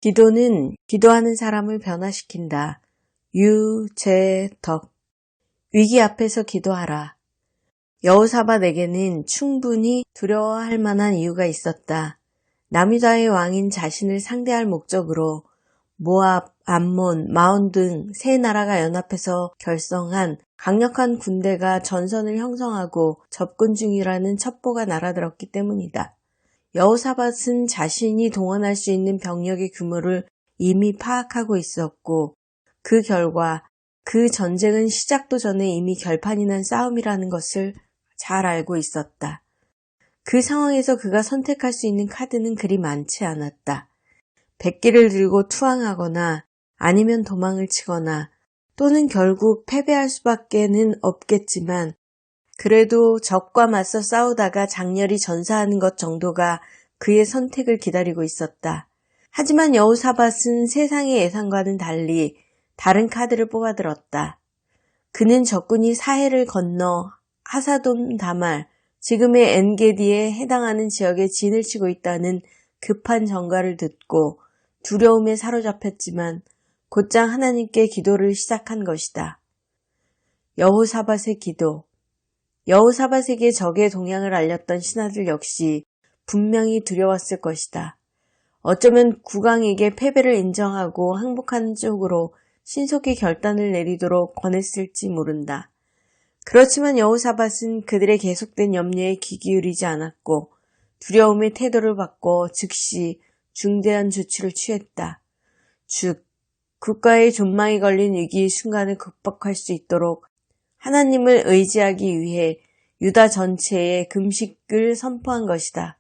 기도는 기도하는 사람을 변화시킨다. 유재덕. 위기 앞에서 기도하라. 여호사밧에게는 충분히 두려워할 만한 이유가 있었다. 남유다의 왕인 자신을 상대할 목적으로 모압, 암몬, 마온 등 세 나라가 연합해서 결성한 강력한 군대가 전선을 형성하고 접근 중이라는 첩보가 날아들었기 때문이다. 여호사밧은 자신이 동원할 수 있는 병력의 규모를 이미 파악하고 있었고 그 결과 그 전쟁은 시작도 전에 이미 결판이 난 싸움이라는 것을 잘 알고 있었다. 그 상황에서 그가 선택할 수 있는 카드는 그리 많지 않았다. 백기를 들고 투항하거나 아니면 도망을 치거나 또는 결국 패배할 수밖에는 없겠지만 그래도 적과 맞서 싸우다가 장렬히 전사하는 것 정도가 그의 선택을 기다리고 있었다. 하지만 여호사밧은 세상의 예상과는 달리 다른 카드를 뽑아들었다. 그는 적군이 사해를 건너 하사돈 다말, 지금의 엔게디에 해당하는 지역에 진을 치고 있다는 급한 전가를 듣고 두려움에 사로잡혔지만 곧장 하나님께 기도를 시작한 것이다. 여호사밧의 기도. 여호사밧에게 적의 동향을 알렸던 신하들 역시 분명히 두려웠을 것이다. 어쩌면 국왕에게 패배를 인정하고 항복하는 쪽으로 신속히 결단을 내리도록 권했을지 모른다. 그렇지만 여호사밧은 그들의 계속된 염려에 귀 기울이지 않았고 두려움의 태도를 바꿔 즉시 중대한 조치를 취했다. 즉, 국가의 존망이 걸린 위기의 순간을 극복할 수 있도록 하나님을 의지하기 위해 유다 전체에 금식을 선포한 것이다.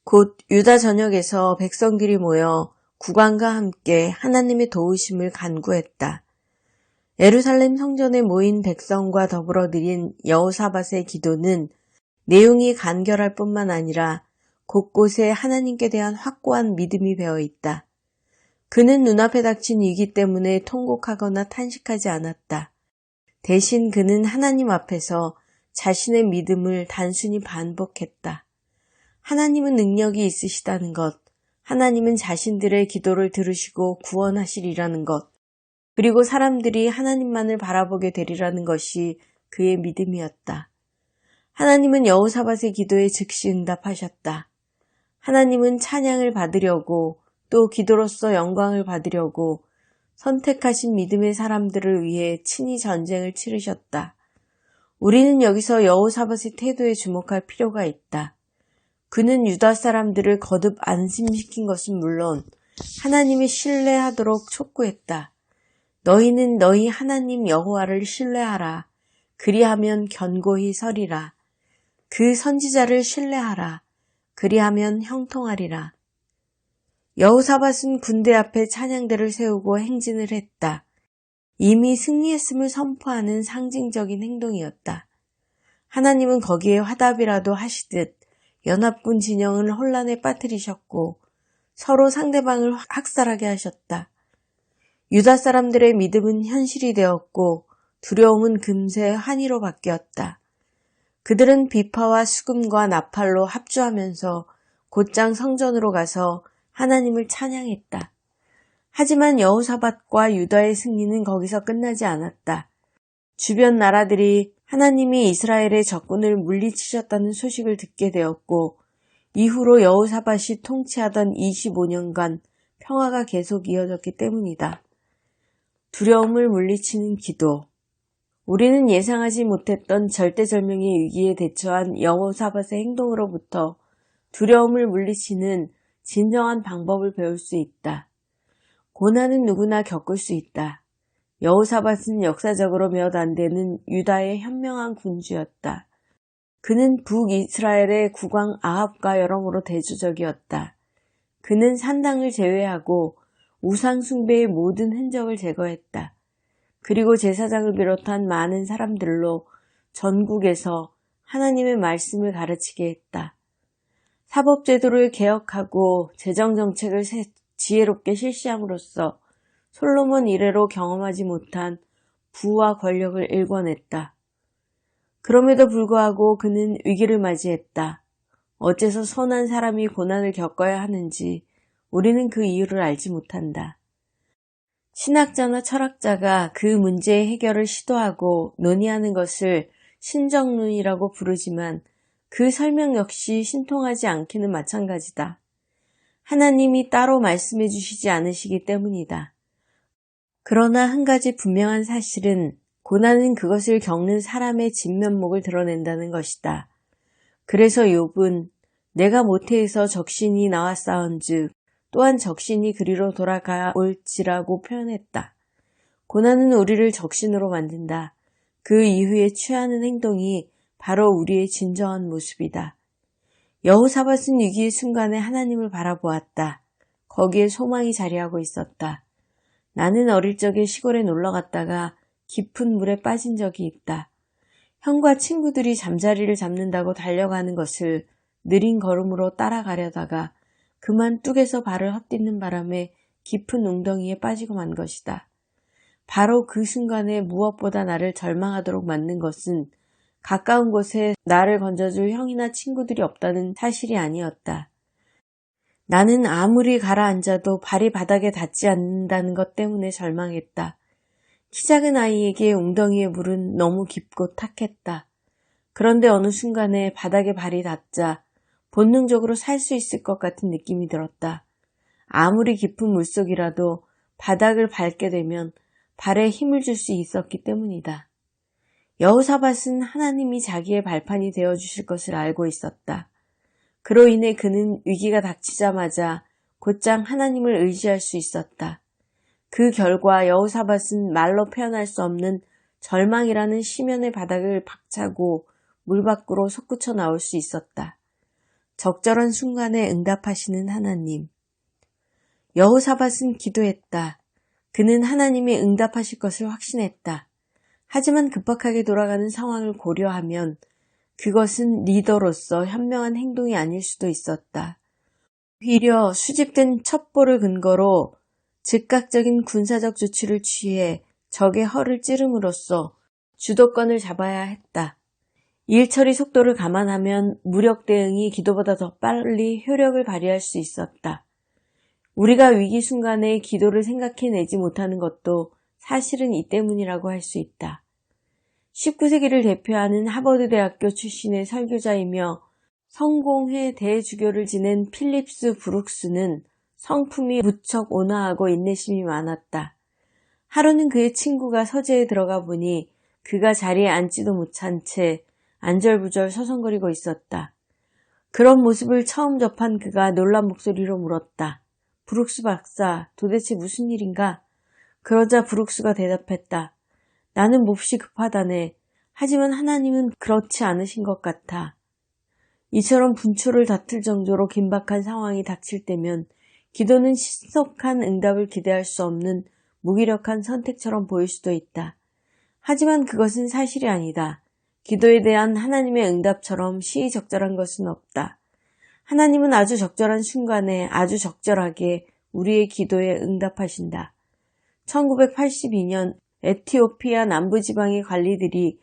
곧 유다 전역에서 백성들이 모여 국왕과 함께 하나님의 도우심을 간구했다. 예루살렘 성전에 모인 백성과 더불어 드린 여호사밧의 기도는 내용이 간결할 뿐만 아니라 곳곳에 하나님께 대한 확고한 믿음이 배어 있다. 그는 눈앞에 닥친 위기 때문에 통곡하거나 탄식하지 않았다. 대신 그는 하나님 앞에서 자신의 믿음을 단순히 반복했다. 하나님은 능력이 있으시다는 것, 하나님은 자신들의 기도를 들으시고 구원하시리라는 것, 그리고 사람들이 하나님만을 바라보게 되리라는 것이 그의 믿음이었다. 하나님은 여호사밧의 기도에 즉시 응답하셨다. 하나님은 찬양을 받으려고 또 기도로서 영광을 받으려고 선택하신 믿음의 사람들을 위해 친히 전쟁을 치르셨다. 우리는 여기서 여호사밧의 태도에 주목할 필요가 있다. 그는 유다 사람들을 거듭 안심시킨 것은 물론 하나님을 신뢰하도록 촉구했다. 너희는 너희 하나님 여호와를 신뢰하라. 그리하면 견고히 서리라. 그 선지자를 신뢰하라. 그리하면 형통하리라. 여호사밧은 군대 앞에 찬양대를 세우고 행진을 했다. 이미 승리했음을 선포하는 상징적인 행동이었다. 하나님은 거기에 화답이라도 하시듯 연합군 진영을 혼란에 빠뜨리셨고 서로 상대방을 학살하게 하셨다. 유다 사람들의 믿음은 현실이 되었고 두려움은 금세 환희로 바뀌었다. 그들은 비파와 수금과 나팔로 합주하면서 곧장 성전으로 가서 하나님을 찬양했다. 하지만 여호사밧과 유다의 승리는 거기서 끝나지 않았다. 주변 나라들이 하나님이 이스라엘의 적군을 물리치셨다는 소식을 듣게 되었고 이후로 여호사밧이 통치하던 25년간 평화가 계속 이어졌기 때문이다. 두려움을 물리치는 기도. 우리는 예상하지 못했던 절대절명의 위기에 대처한 여호사밧의 행동으로부터 두려움을 물리치는 진정한 방법을 배울 수 있다. 고난은 누구나 겪을 수 있다. 여호사밧은 역사적으로 몇 안 되는 유다의 현명한 군주였다. 그는 북이스라엘의 국왕 아합과 여러모로 대조적이었다. 그는 산당을 제외하고 우상 숭배의 모든 흔적을 제거했다. 그리고 제사장을 비롯한 많은 사람들로 전국에서 하나님의 말씀을 가르치게 했다. 사법제도를 개혁하고 재정정책을 지혜롭게 실시함으로써 솔로몬 이래로 경험하지 못한 부와 권력을 일궈냈다. 그럼에도 불구하고 그는 위기를 맞이했다. 어째서 선한 사람이 고난을 겪어야 하는지 우리는 그 이유를 알지 못한다. 신학자나 철학자가 그 문제의 해결을 시도하고 논의하는 것을 신정론이라고 부르지만 그 설명 역시 신통하지 않기는 마찬가지다. 하나님이 따로 말씀해 주시지 않으시기 때문이다. 그러나 한 가지 분명한 사실은 고난은 그것을 겪는 사람의 진면목을 드러낸다는 것이다. 그래서 욥은 내가 모태에서 적신이 나와 싸운즉 또한 적신이 그리로 돌아가올지라고 표현했다. 고난은 우리를 적신으로 만든다. 그 이후에 취하는 행동이 바로 우리의 진정한 모습이다. 여호사밧은 위기의 순간에 하나님을 바라보았다. 거기에 소망이 자리하고 있었다. 나는 어릴 적에 시골에 놀러 갔다가 깊은 물에 빠진 적이 있다. 형과 친구들이 잠자리를 잡는다고 달려가는 것을 느린 걸음으로 따라가려다가 그만 뚝에서 발을 헛디는 바람에 깊은 웅덩이에 빠지고 만 것이다. 바로 그 순간에 무엇보다 나를 절망하도록 만든 것은 가까운 곳에 나를 건져줄 형이나 친구들이 없다는 사실이 아니었다. 나는 아무리 가라앉아도 발이 바닥에 닿지 않는다는 것 때문에 절망했다. 키 작은 아이에게 웅덩이의 물은 너무 깊고 탁했다. 그런데 어느 순간에 바닥에 발이 닿자 본능적으로 살 수 있을 것 같은 느낌이 들었다. 아무리 깊은 물속이라도 바닥을 밟게 되면 발에 힘을 줄 수 있었기 때문이다. 여호사밧은 하나님이 자기의 발판이 되어주실 것을 알고 있었다. 그로 인해 그는 위기가 닥치자마자 곧장 하나님을 의지할 수 있었다. 그 결과 여호사밧은 말로 표현할 수 없는 절망이라는 심연의 바닥을 박차고 물 밖으로 솟구쳐 나올 수 있었다. 적절한 순간에 응답하시는 하나님. 여호사밧은 기도했다. 그는 하나님이 응답하실 것을 확신했다. 하지만 급박하게 돌아가는 상황을 고려하면 그것은 리더로서 현명한 행동이 아닐 수도 있었다. 오히려 수집된 첩보를 근거로 즉각적인 군사적 조치를 취해 적의 허를 찌름으로써 주도권을 잡아야 했다. 일 처리 속도를 감안하면 무력 대응이 기도보다 더 빨리 효력을 발휘할 수 있었다. 우리가 위기 순간에 기도를 생각해내지 못하는 것도 사실은 이 때문이라고 할 수 있다. 19세기를 대표하는 하버드 대학교 출신의 설교자이며 성공회 대주교를 지낸 필립스 브룩스는 성품이 무척 온화하고 인내심이 많았다. 하루는 그의 친구가 서재에 들어가 보니 그가 자리에 앉지도 못한 채 안절부절 서성거리고 있었다. 그런 모습을 처음 접한 그가 놀란 목소리로 물었다. 브룩스 박사, 도대체 무슨 일인가? 그러자 브룩스가 대답했다. 나는 몹시 급하다네. 하지만 하나님은 그렇지 않으신 것 같아. 이처럼 분초를 다툴 정도로 긴박한 상황이 닥칠 때면 기도는 신속한 응답을 기대할 수 없는 무기력한 선택처럼 보일 수도 있다. 하지만 그것은 사실이 아니다. 기도에 대한 하나님의 응답처럼 시의적절한 것은 없다. 하나님은 아주 적절한 순간에 아주 적절하게 우리의 기도에 응답하신다. 1982년 에티오피아 남부지방의 관리들이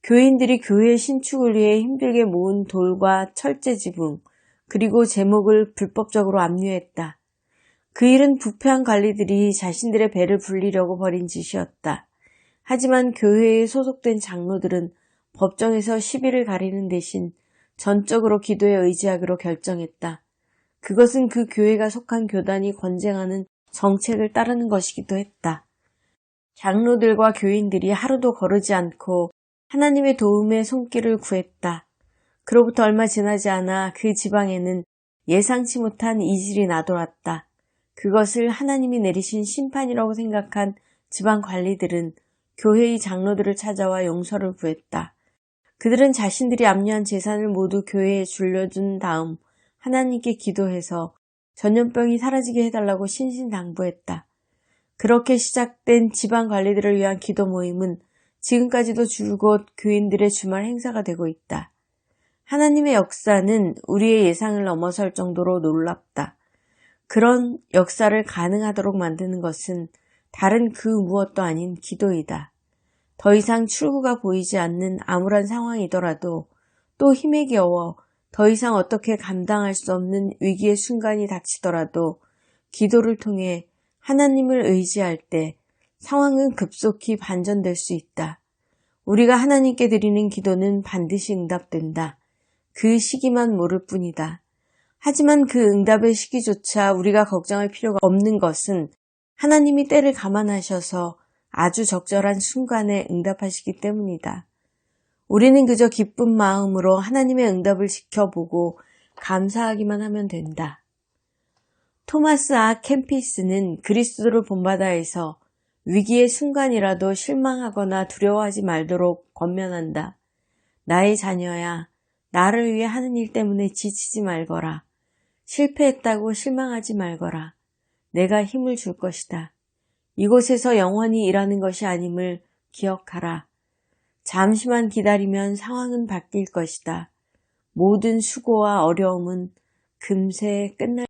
교인들이 교회 신축을 위해 힘들게 모은 돌과 철제 지붕, 그리고 제목을 불법적으로 압류했다. 그 일은 부패한 관리들이 자신들의 배를 불리려고 벌인 짓이었다. 하지만 교회에 소속된 장로들은 법정에서 시비를 가리는 대신 전적으로 기도에 의지하기로 결정했다. 그것은 그 교회가 속한 교단이 권쟁하는 정책을 따르는 것이기도 했다. 장로들과 교인들이 하루도 거르지 않고 하나님의 도움의 손길을 구했다. 그로부터 얼마 지나지 않아 그 지방에는 예상치 못한 이질이 나돌았다. 그것을 하나님이 내리신 심판이라고 생각한 지방 관리들은 교회의 장로들을 찾아와 용서를 구했다. 그들은 자신들이 압류한 재산을 모두 교회에 줄여준 다음 하나님께 기도해서 전염병이 사라지게 해달라고 신신당부했다. 그렇게 시작된 지방 관리들을 위한 기도 모임은 지금까지도 줄곧 교인들의 주말 행사가 되고 있다. 하나님의 역사는 우리의 예상을 넘어설 정도로 놀랍다. 그런 역사를 가능하도록 만드는 것은 다른 그 무엇도 아닌 기도이다. 더 이상 출구가 보이지 않는 암울한 상황이더라도 또 힘에 겨워 더 이상 어떻게 감당할 수 없는 위기의 순간이 닥치더라도 기도를 통해 하나님을 의지할 때 상황은 급속히 반전될 수 있다. 우리가 하나님께 드리는 기도는 반드시 응답된다. 그 시기만 모를 뿐이다. 하지만 그 응답의 시기조차 우리가 걱정할 필요가 없는 것은 하나님이 때를 감안하셔서 아주 적절한 순간에 응답하시기 때문이다. 우리는 그저 기쁜 마음으로 하나님의 응답을 지켜보고 감사하기만 하면 된다. 토마스 아 캠피스는 그리스도를 본받아에서 위기의 순간이라도 실망하거나 두려워하지 말도록 권면한다. 나의 자녀야, 나를 위해 하는 일 때문에 지치지 말거라. 실패했다고 실망하지 말거라. 내가 힘을 줄 것이다. 이곳에서 영원히 일하는 것이 아님을 기억하라. 잠시만 기다리면 상황은 바뀔 것이다. 모든 수고와 어려움은 금세 끝날